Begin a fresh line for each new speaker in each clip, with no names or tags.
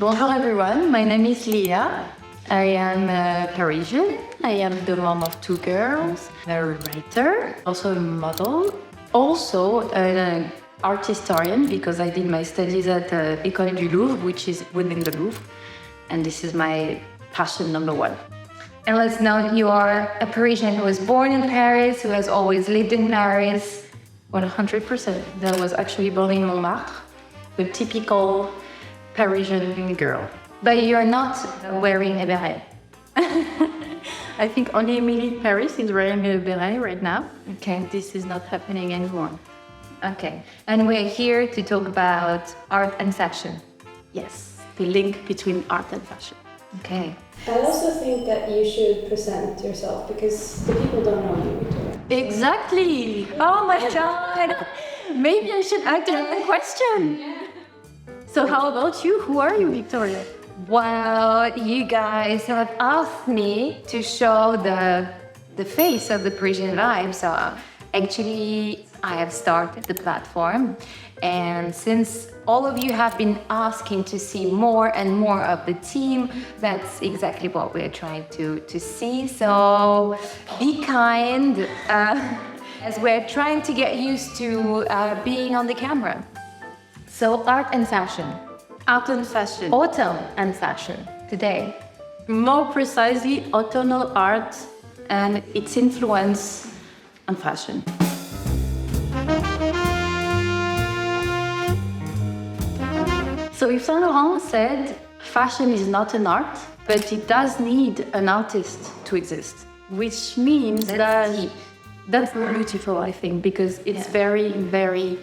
Bonjour everyone, my name is Leah. I am Parisian. I am the mom of 2 girls, a writer, also a model, also an art historian because I did my studies at École du Louvre, which is within the Louvre, and this is my passion number 1.
And let's note you are a Parisian who was born in Paris, who has always lived in Paris.
100%. That was actually born in Montmartre, the typical Parisian girl.
But you're not wearing a beret.
I think only Emily in Paris is wearing a beret right now.
Okay.
This is not happening anymore.
Okay. And we're here to talk about art and fashion.
Yes, the link between art and fashion.
Okay.
I also think that you should present yourself because the people don't know you, Viktoria.
Exactly. Oh my God. Maybe I should answer the question. So how about you? Who are you, Viktoria?
Well, you guys have asked me to show the face of the Parisian vibe. So actually, I have started the platform. And since all of you have been asking to see more and more of the team, that's exactly what we're trying to see. So be kind as we're trying to get used to being on the camera. So art and fashion.
Art and fashion.
Autumn and fashion today.
More precisely, autumnal art and its influence on fashion. So Yves Saint Laurent said, fashion is not an art, but it does need an artist to exist. Which means that's beautiful, I think, because it's very, very...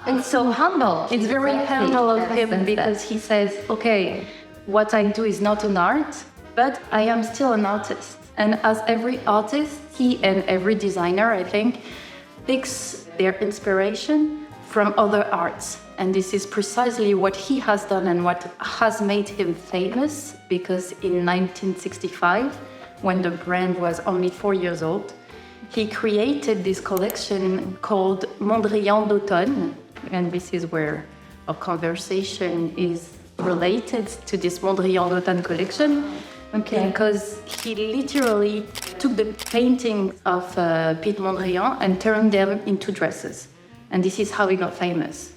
And so humble.
It's very humble of him because he says, okay, what I do is not an art, but I am still an artist. And as every artist, he and every designer, I think, takes their inspiration from other arts. And this is precisely what he has done and what has made him famous, because in 1965, when the brand was only 4 years old, he created this collection called Mondrian d'Automne. And this is where our conversation is related to this Mondrian d'Automne collection. Okay. Because he literally took the paintings of Piet Mondrian and turned them into dresses. And this is how he got famous.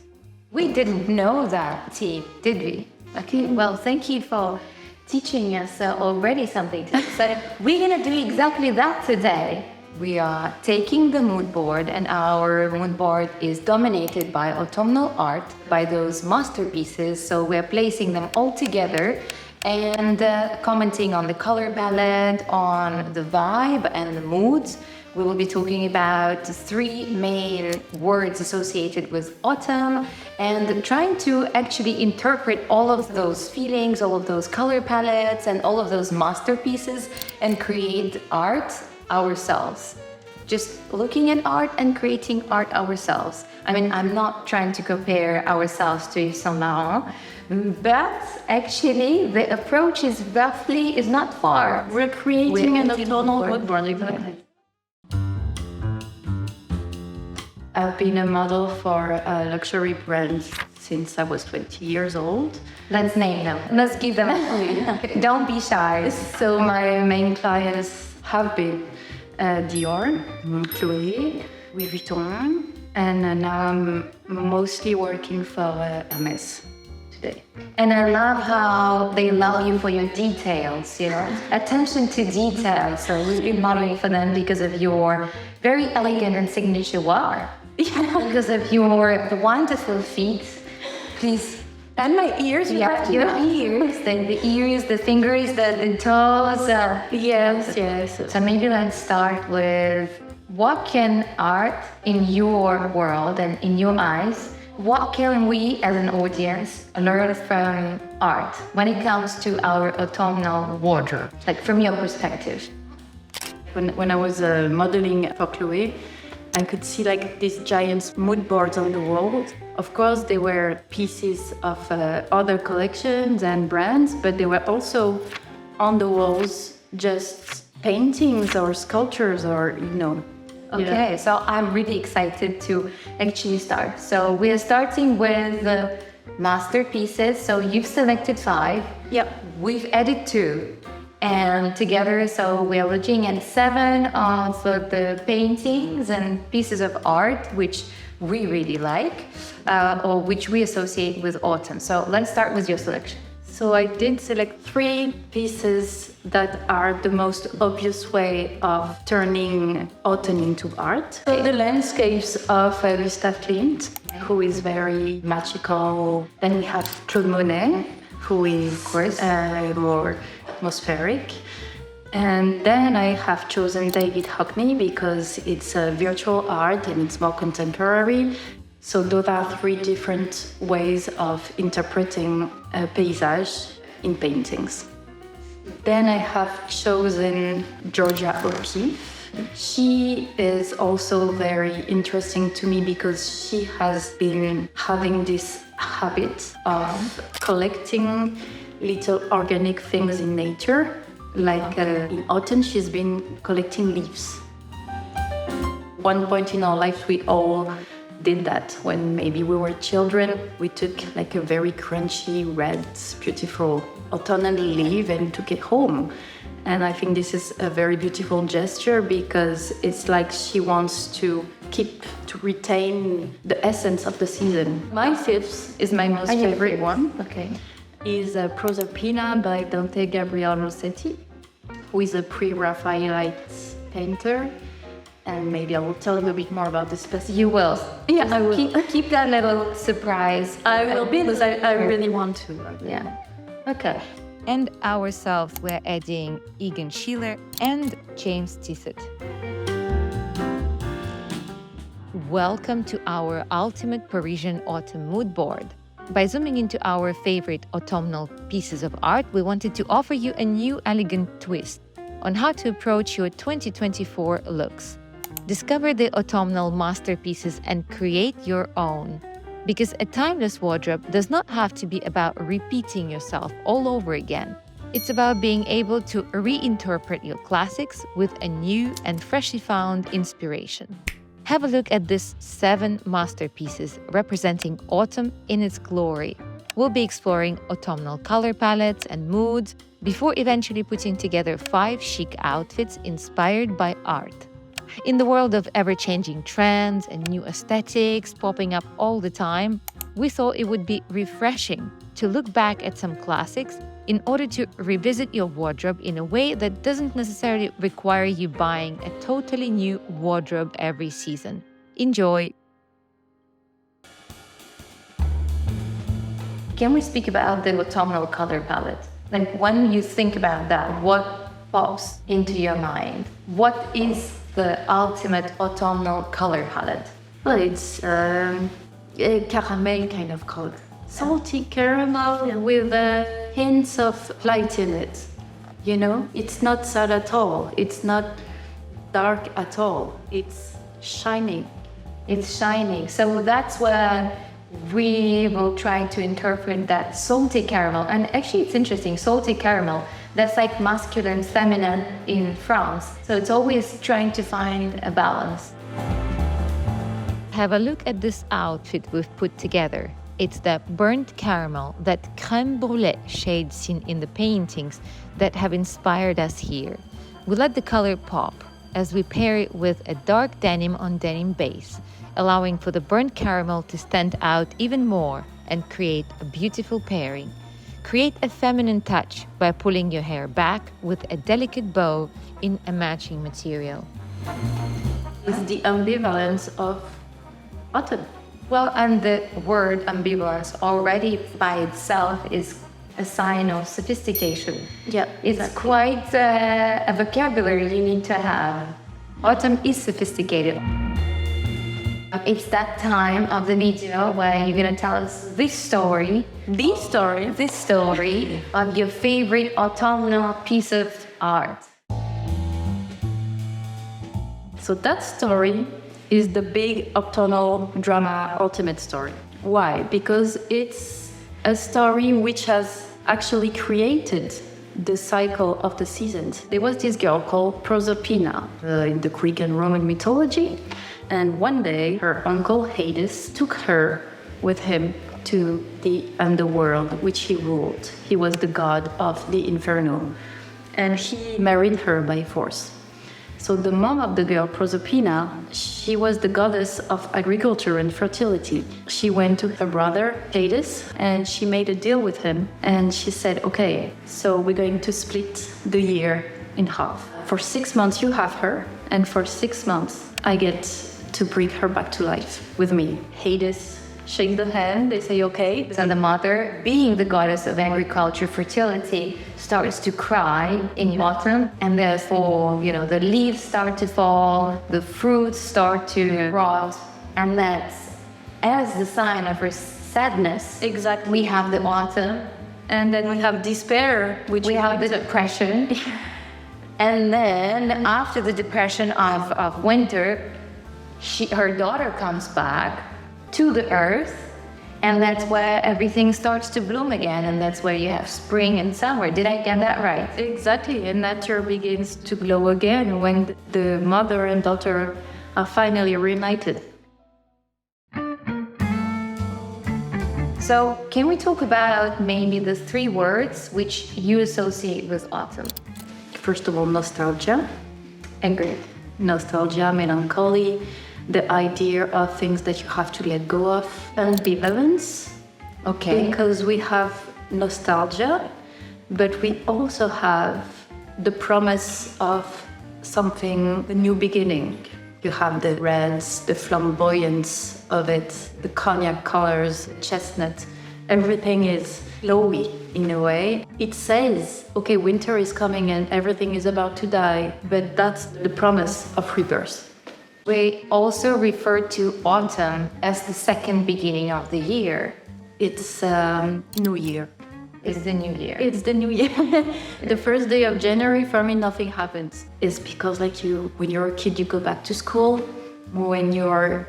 We didn't know that, T, did we? Okay, well, thank you for teaching us already something. So we're going to do exactly that today. We are taking the mood board, and our mood board is dominated by autumnal art, by those masterpieces. So we're placing them all together and commenting on the color palette, on the vibe and the moods. We will be talking about 3 main words associated with autumn and trying to actually interpret all of those feelings, all of those color palettes, and all of those masterpieces and create art ourselves. Just looking at art and creating art ourselves. I mean, I'm not trying to compare ourselves to Yves Saint Laurent, but actually the approach is not far.
We're creating an autumnal mood board, exactly. I've been a model for luxury brands since I was 20 years old.
Let's name them. Let's give them. Don't be shy.
So my main clients have been Dior, Chloé, Louis Vuitton, and now I'm mostly working for Hermès today.
And I love how they love you for your details, you know, attention to detail. So we've been modeling for them because of your very elegant and signature work. Because of your wonderful feet. Please.
And my ears.
Yeah, your ears. The ears, the fingers, the toes.
Yes.
So maybe let's start with what can art in your world and in your eyes, what can we as an audience learn from art when it comes to our autumnal wardrobe, like from your perspective?
When I was modeling for Chloé, I could see like these giant mood boards on the wall. Of course, they were pieces of other collections and brands, but they were also on the walls just paintings or sculptures or, you know.
Okay, so I'm really excited to actually start. So we are starting with masterpieces. So you've selected 5.
Yep.
We've added 2. And together, so we are looking at 7 of the paintings and pieces of art which we really like, or which we associate with autumn. So let's start with your selection.
So I did select 3 pieces that are the most obvious way of turning autumn into art. So the landscapes of Gustav Klimt, who is very magical. Then we have Claude Monet, who is, of course, more atmospheric. And then I have chosen David Hockney because it's a virtual art and it's more contemporary. So those are 3 different ways of interpreting a paysage in paintings. Then I have chosen Georgia O'Keeffe. She is also very interesting to me because she has been having this habit of collecting little organic things in nature. Like in autumn, she's been collecting leaves. One point in our life, we all did that. When maybe we were children, we took like a very crunchy, red, beautiful autumnal leaf and took it home. And I think this is a very beautiful gesture because it's like she wants to retain the essence of the season. My 5th is my most favorite one.
Okay.
Is Proserpina by Dante Gabriel Rossetti, who is a pre-Raphaelite painter. And maybe I will tell a little bit more about this specific.
You will.
Yeah, I will.
Keep that little surprise.
I will because I really want to.
Yeah. Okay.
And ourselves, we're adding Egan Schiele and James Tissot. Welcome to our ultimate Parisian autumn mood board. By zooming into our favorite autumnal pieces of art, we wanted to offer you a new elegant twist on how to approach your 2024 looks. Discover the autumnal masterpieces and create your own. Because a timeless wardrobe does not have to be about repeating yourself all over again. It's about being able to reinterpret your classics with a new and freshly found inspiration. Have a look at these 7 masterpieces representing autumn in its glory. We'll be exploring autumnal color palettes and moods before eventually putting together 5 chic outfits inspired by art. In the world of ever-changing trends and new aesthetics popping up all the time, we thought it would be refreshing to look back at some classics in order to revisit your wardrobe in a way that doesn't necessarily require you buying a totally new wardrobe every season. Enjoy!
Can we speak about the autumnal color palette? Like when you think about that, what pops into your mind? What is the ultimate autumnal color palette?
Well, it's a caramel kind of color. Salty caramel with hints of light in it. You know, it's not sad at all. It's not dark at all. It's shining.
It's shining. So that's where we will try to interpret that salty caramel. And actually, it's interesting. Salty caramel, that's like masculine, feminine in France. So it's always trying to find a balance.
Have a look at this outfit we've put together. It's the burnt caramel, that crème brûlée shade seen in the paintings that have inspired us here. We let the color pop as we pair it with a dark denim on denim base, allowing for the burnt caramel to stand out even more and create a beautiful pairing. Create a feminine touch by pulling your hair back with a delicate bow in a matching material.
It's the ambivalence of autumn.
Well, and the word ambivalence already by itself is a sign of sophistication.
Yeah,
It's quite a vocabulary you need to have. Autumn is sophisticated. It's that time of the video where you're going to tell us this story of your favorite autumnal piece of art.
So that story is the big autumnal drama ultimate story. Why? Because it's a story which has actually created the cycle of the seasons. There was this girl called Proserpina in the Greek and Roman mythology, and one day her uncle Hades took her with him to the underworld, which he ruled. He was the god of the Inferno, and he married her by force. So the mom of the girl, Proserpina, she was the goddess of agriculture and fertility. She went to her brother, Hades, and she made a deal with him. And she said, okay, so we're going to split the year in half. For 6 months you have her, and for 6 months I get to bring her back to life with me. Hades shake the hand, they say okay.
So the mother, being the goddess of agriculture, fertility, starts to cry in autumn, and therefore, the leaves start to fall, the fruits start to rot, and that's as the sign of her sadness.
Exactly.
We have the autumn,
and then we have despair, which
we have the depression. And then after the depression of winter, her daughter comes back to the earth, and that's where everything starts to bloom again, and that's where you have spring and summer. Did I get that right?
Exactly, and nature begins to glow again when the mother and daughter are finally reunited.
So can we talk about maybe the 3 words which you associate with autumn?
First of all, nostalgia.
Agreed.
Nostalgia, melancholy, the idea of things that you have to let go of, ambivalence.
Okay.
Because we have nostalgia, but we also have the promise of something, a new beginning. You have the reds, the flamboyance of it, the cognac colors, chestnut. Everything is glowy in a way. It says, okay, winter is coming and everything is about to die, but that's the promise of rebirth.
We also refer to autumn as the second beginning of the year.
It's New Year.
It's the new year.
It's the new year. The first day of January, for me, nothing happens. It's because when you're a kid, you go back to school. When you're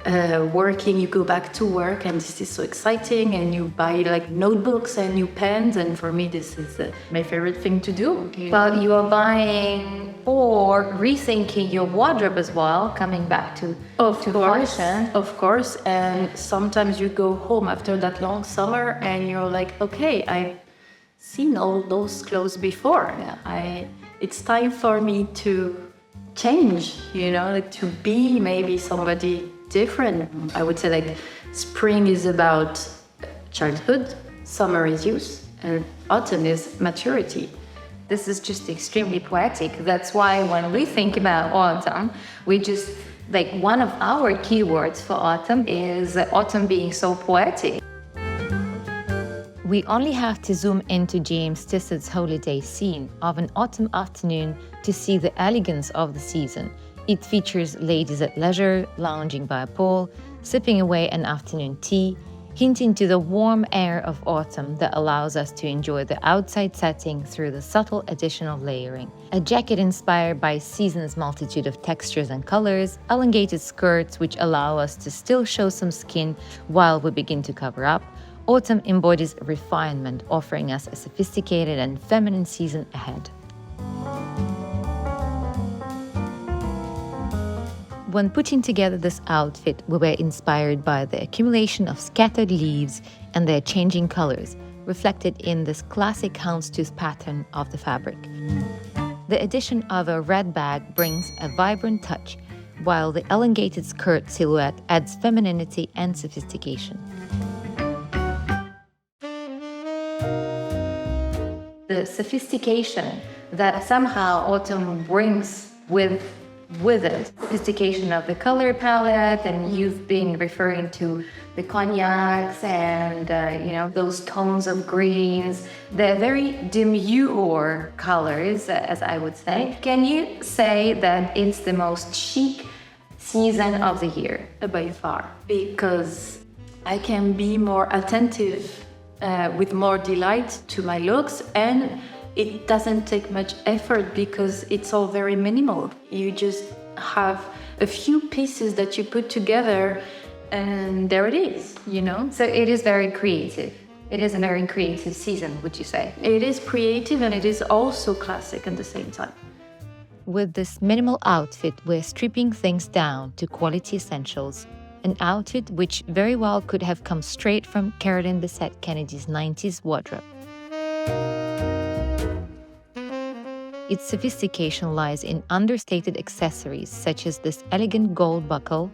working, you go back to work, and this is so exciting, and you buy notebooks and new pens, and for me this is my favorite thing to do.
Well, you are buying or rethinking your wardrobe as well, coming back to fashion.
Of course, and sometimes you go home after that long summer and you're like, okay, I've seen all those clothes before. It's time for me to change, to be maybe somebody different. I would say spring is about childhood, summer is youth, and autumn is maturity.
This is just extremely poetic. That's why when we think about autumn, we just one of our keywords for autumn is autumn being so poetic.
We only have to zoom into James Tissett's holiday scene of an autumn afternoon to see the elegance of the season. It features ladies at leisure, lounging by a pool, sipping away an afternoon tea, hinting to the warm air of autumn that allows us to enjoy the outside setting through the subtle addition of layering. A jacket inspired by season's multitude of textures and colors, elongated skirts which allow us to still show some skin while we begin to cover up. Autumn embodies refinement, offering us a sophisticated and feminine season ahead. When putting together this outfit, we were inspired by the accumulation of scattered leaves and their changing colors, reflected in this classic houndstooth pattern of the fabric. The addition of a red bag brings a vibrant touch, while the elongated skirt silhouette adds femininity and sophistication.
The sophistication that somehow autumn brings with it, sophistication of the color palette, and you've been referring to the cognacs and those tones of greens. They're very demure colors, as I would say. Can you say that it's the most chic season of the year?
By far, because I can be more attentive with more delight to my looks, and it doesn't take much effort because it's all very minimal. You just have a few pieces that you put together and there it is,
So it is very creative. It is a very creative season, would you say?
It is creative and it is also classic at the same time.
With this minimal outfit, we're stripping things down to quality essentials, an outfit which very well could have come straight from Carolyn Bessette Kennedy's 90s wardrobe. Its sophistication lies in understated accessories such as this elegant gold buckle,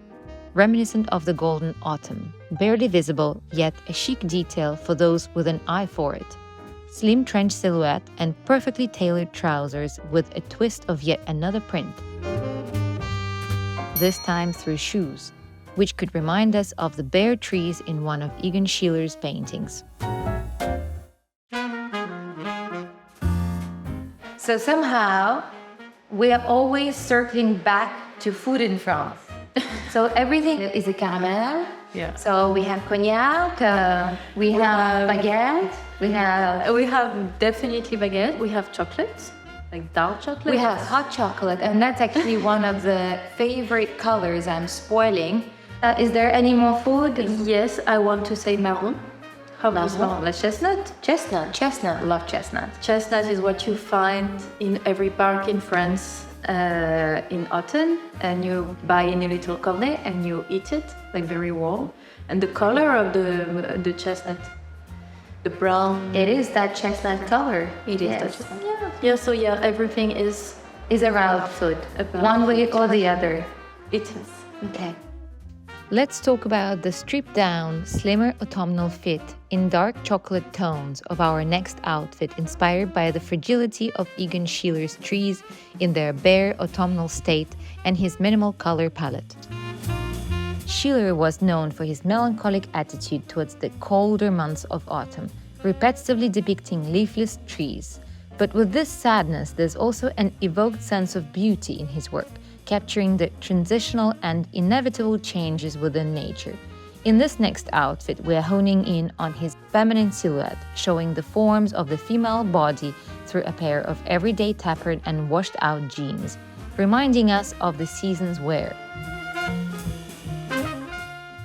reminiscent of the golden autumn, barely visible, yet a chic detail for those with an eye for it. Slim trench silhouette and perfectly tailored trousers with a twist of yet another print. This time through shoes, which could remind us of the bare trees in one of Egon Schiller's paintings.
So somehow, we are always circling back to food in France. So everything is a caramel.
Yeah.
So we have cognac, we have baguette, we have
Definitely baguette. We have chocolate, like dark chocolate.
we have hot chocolate, and that's actually one of the favorite colors I'm spoiling. Is there any more food?
Yes, I want to say marron. How is marron? Like chestnut.
Chestnut. Love chestnut.
Chestnut is what you find in every park in France in autumn, and you buy in a little cornet and you eat it, like very warm. And the color of the chestnut, the brown.
It is that chestnut color.
It is
Yes.
that chestnut. Yeah. So everything is
around food,
about
one way or the other.
it is.
Okay.
Let's talk about the stripped-down, slimmer autumnal fit in dark chocolate tones of our next outfit, inspired by the fragility of Egon Schiller's trees in their bare autumnal state and his minimal color palette. Schiller was known for his melancholic attitude towards the colder months of autumn, repetitively depicting leafless trees. But with this sadness, there's also an evoked sense of beauty in his work, capturing the transitional and inevitable changes within nature. In this next outfit, we are honing in on his feminine silhouette, showing the forms of the female body through a pair of everyday tapered and washed-out jeans, reminding us of the season's wear.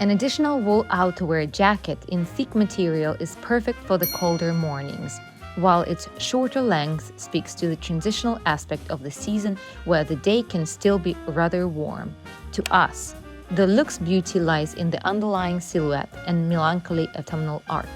An additional wool outerwear jacket in thick material is perfect for the colder mornings, while its shorter length speaks to the transitional aspect of the season where the day can still be rather warm. To us, the look's beauty lies in the underlying silhouette and melancholy autumnal art.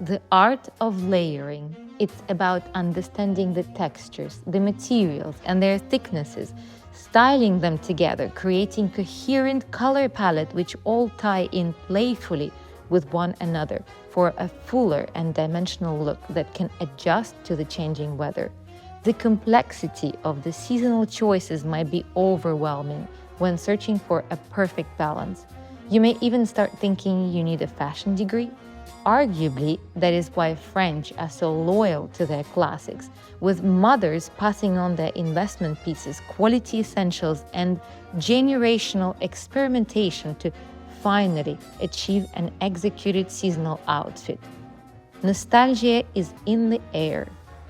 The art of layering. It's about understanding the textures, the materials, and their thicknesses, styling them together, creating coherent color palette which all tie in playfully with one another for a fuller and dimensional look that can adjust to the changing weather. The complexity of the seasonal choices might be overwhelming when searching for a perfect balance. You may even start thinking you need a fashion degree. Arguably, that is why French are so loyal to their classics, with mothers passing on their investment pieces, quality essentials, and generational experimentation to finally achieve an executed seasonal outfit. Nostalgia is in the air.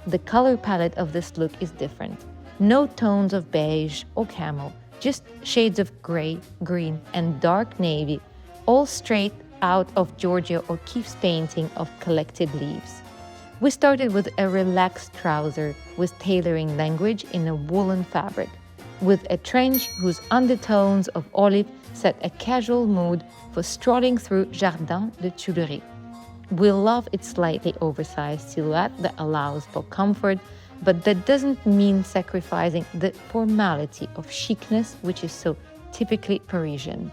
The color palette of this look is different. No tones of beige or camel, just shades of gray, green, and dark navy, all straight out of Giorgio O'Keeffe's painting of collected leaves. We started with a relaxed trouser with tailoring language in a woolen fabric, with a trench whose undertones of olive set a casual mood for strolling through Jardin de Tuileries. We love its slightly oversized silhouette that allows for comfort, but that doesn't mean sacrificing the formality of chicness, which is so typically Parisian.